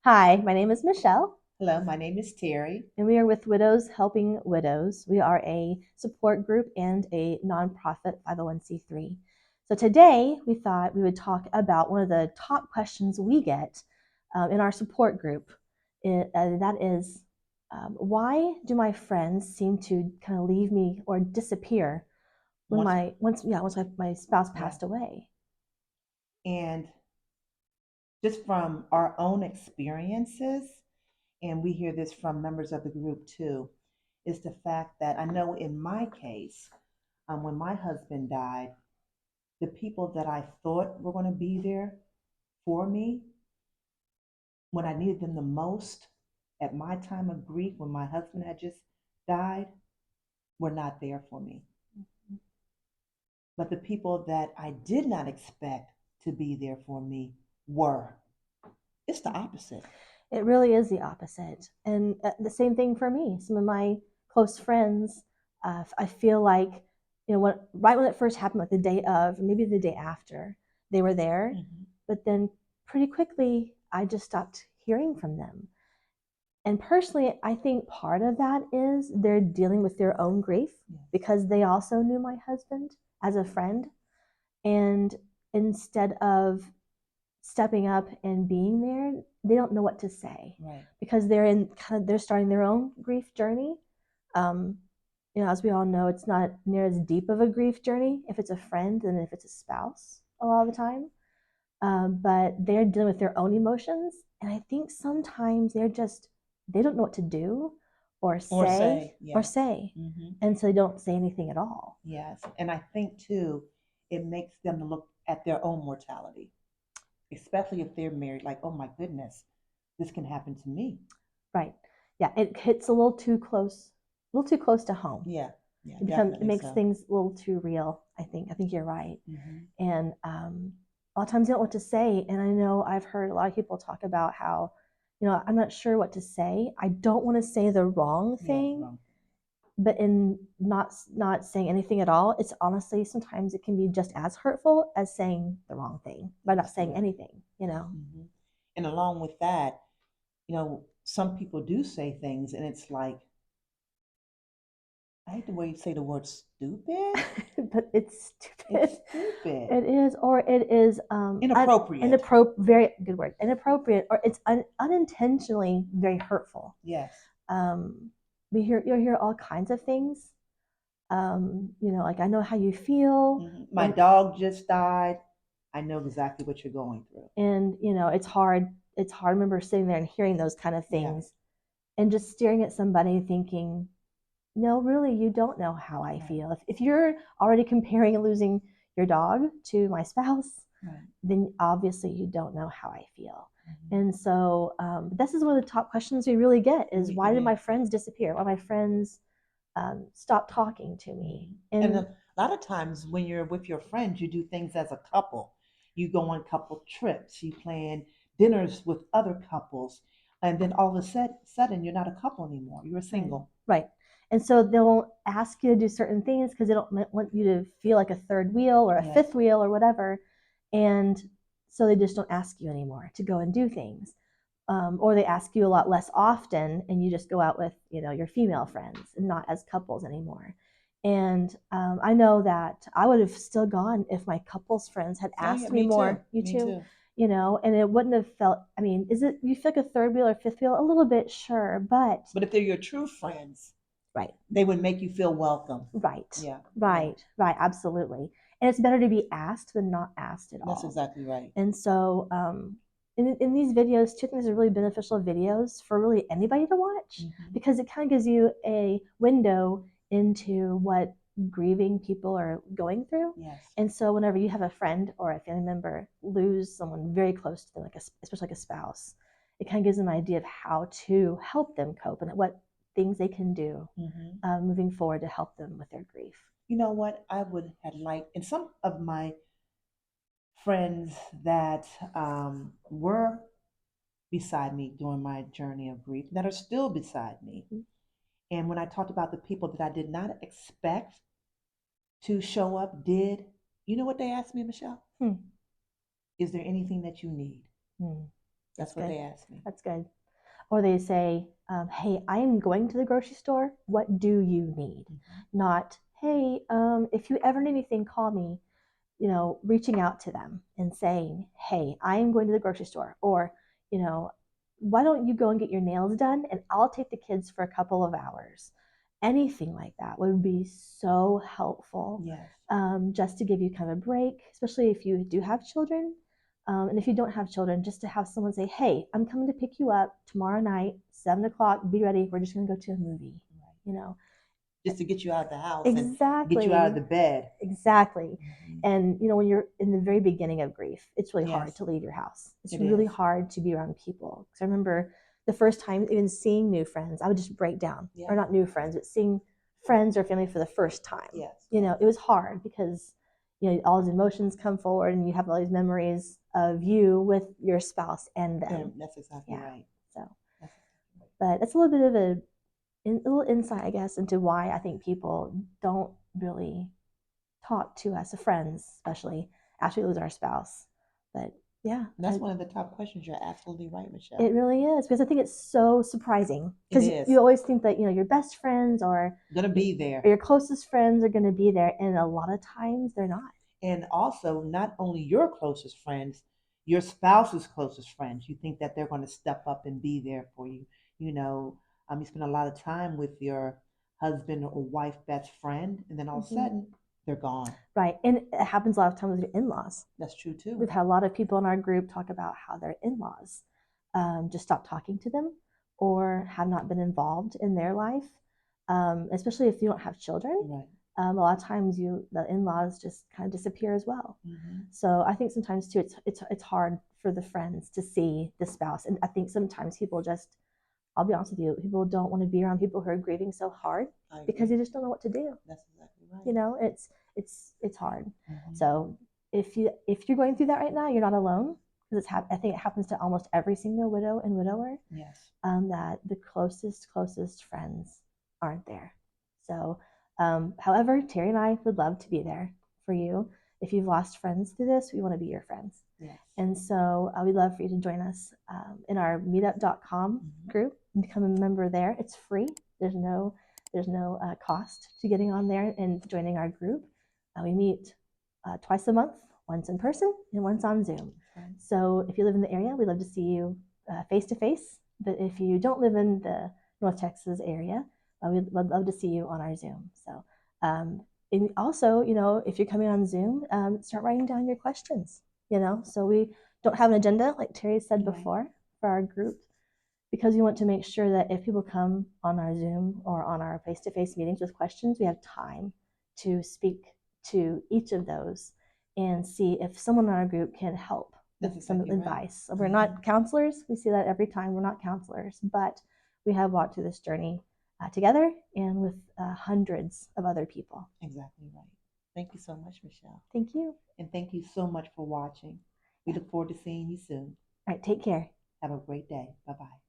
Hi, my name is Michelle, Hello, my name is Terry. and we are with Widows Helping Widows. We are a support group and a nonprofit 501(c)(3). So today we thought we would talk about one of the top questions we get in our support group. That is, why do my friends seem to kind of leave me or disappear when Once, my spouse yeah, passed away? and just from our own experiences, and we hear this from members of the group too, is the fact that I know in my case, when my husband died, the people that I thought were going to be there for me when I needed them the most at my time of grief, when my husband had just died, were not there for me. But the people that I did not expect to be there for me were. It's the opposite. It really is the opposite. And the same thing for me. Some of my close friends, I feel like, right when it first happened, like the day of, maybe the day after, they were there. Mm-hmm. But then pretty quickly, I just stopped hearing from them. And personally, I think part of that is they're dealing with their own grief Yes. because they also knew my husband as a friend. And instead of stepping up and being there, they don't know what to say Right. because they're starting their own grief journey. Um, as we all know, it's not near as deep of a grief journey if it's a friend than if it's a spouse a lot of the time. But they're dealing with their own emotions, and I think sometimes they don't know what to do or Or say say, yes. Mm-hmm. and so they don't say anything at all. Yes. And I think too, it makes them look at their own mortality, especially if they're married, like, oh my goodness, this can happen to me. Right? Yeah, it hits a little too close to home. Yeah. Yeah, It definitely makes so. things a little too real. I think you're right. Mm-hmm. And a lot of times you don't know what to say. And I know I've heard a lot of people talk about how, I'm not sure what to say. I don't want to say the wrong Yeah, thing, wrong. but in not saying anything at all, it's honestly sometimes it can be just as hurtful as saying the wrong thing by not That's saying correct. anything. Mm-hmm. And along with that, some people do say things, and it's like, I hate the way you say the word stupid. But it's It's stupid. stupid. It is, or it is Inappropriate. inappropriate. Very good word. Inappropriate, or it's unintentionally very hurtful. Yes. Um, you'll hear all kinds of things. Like I know how you feel, Mm-hmm. My and dog just died. I know exactly what you're going through. it's hard. It's hard. I remember sitting there and hearing those kind of Yeah. things, and just staring at somebody, thinking, no, really, you don't know how I Right. feel. If you're already comparing losing your dog to my spouse, Right. then obviously you don't know how I feel. Mm-hmm. And so this is one of the top questions we really get is It why did my is. friends disappear? Why my friends stop talking to me? Mm-hmm. And And a lot of times when you're with your friends, you do things as a couple. You go on couple trips. You plan dinners with other couples, and then all of a sudden, you're not a couple anymore. You're a right, single. right. And so they won't ask you to do certain things because they don't want you to feel like a third wheel or a Yes. fifth wheel or whatever. And so they just don't ask you anymore to go and do things. Or they ask you a lot less often and you just go out with your female friends and not as couples anymore. And I know that I would have still gone if my couples friends had Oh yeah, asked me me too. more. You Me too, too. and it wouldn't have felt. I mean, is it you feel like a third wheel or fifth wheel? A little bit, sure, but But if they're your true friends, right, they would make you feel welcome. right, Yeah, yeah, right, absolutely. And it's better to be asked than not asked at that's all. exactly right. And so, in these videos, two things are really beneficial videos for really anybody to watch Mm-hmm. because it kind of gives you a window into what grieving people are going through. Yes. And so, whenever you have a friend or a family member lose someone very close to them, especially like a spouse, it kind of gives them an idea of how to help them cope and what things they can do Mm-hmm. moving forward to help them with their grief. You know what? I would have liked, and some of my friends that were beside me during my journey of grief, that are still beside me. Mm-hmm. And when I talked about the people that I did not expect to show up, did, you know what they asked me, Michelle? Hmm. Is there anything that you need? Hmm. That's what good. they ask me. That's good. Or they say, hey, I am going to the grocery store. What do you need? Not, hey, if you ever need anything, call me. Reaching out to them and saying, hey, I am going to the grocery store. Or, you know, why don't you go and get your nails done and I'll take the kids for a couple of hours. Anything like that would be so helpful. Yes. Just to give you kind of a break, especially if you do have children. And if you don't have children, just to have someone say, hey, I'm coming to pick you up tomorrow night, 7 o'clock, be ready. We're just going to go to a movie, Just to get you out of the house Exactly. and get you out of the bed. Exactly. And when you're in the very beginning of grief, it's really hard Yes. to leave your house. It's It really is. hard to be around people. Because I remember the first time even seeing new friends, I would just break down. Yeah. Or not new friends, but seeing friends or family for the first time. Yes. It was hard because all these emotions come forward and you have all these memories of you with your spouse and them. That's exactly right. So, but it's a little bit of a little insight, I guess, into why I think people don't really talk to us, friends, especially after we lose our spouse. But yeah, that's one of the top questions. You're absolutely right, Michelle. It really is, because I think it's so surprising. It is. You always think that your best friends are gonna be there, or your closest friends are going to be there, and a lot of times they're not. And also, not only your closest friends, your spouse's closest friends. You think that they're going to step up and be there for you. You spend a lot of time with your husband or wife best friend, and then all of a sudden they're gone. Right. And it happens a lot of times with your in-laws. That's true too. We've had a lot of people in our group talk about how their in-laws just stopped talking to them or have not been involved in their life, especially if you don't have children. Right. A lot of times the in-laws just kind of disappear as well. So I think sometimes too it's hard for the friends to see the spouse, and I think sometimes people just, I'll be honest with you, people don't want to be around people who are grieving so hard because you just don't know what to do. That's exactly right. It's hard. So if you're going through that right now, you're not alone, because I think it happens to almost every single widow and widower. Yes. That the closest friends aren't there. So, however, Terri and I would love to be there for you. If you've lost friends through this, we want to be your friends. Yes. And so we'd love for you to join us in our meetup.com group and become a member there. It's free. There's no cost to getting on there and joining our group. We meet twice a month, once in person and once on Zoom. So if you live in the area, we'd love to see you face to face. But if you don't live in the North Texas area, we'd love to see you on our Zoom. So, and also, if you're coming on Zoom, start writing down your questions. So we don't have an agenda, like Terri said before, for our group, because we want to make sure that if people come on our Zoom or on our face-to-face meetings with questions, we have time to speak to each of those and see if someone in our group can help with some advice. We're not counselors. We see that every time. We're not counselors, but we have walked through this journey together and with hundreds of other people. Exactly right. Thank you so much, Michelle. Thank you. And thank you so much for watching. We look forward to seeing you soon. All right, take care. Have a great day. Bye-bye.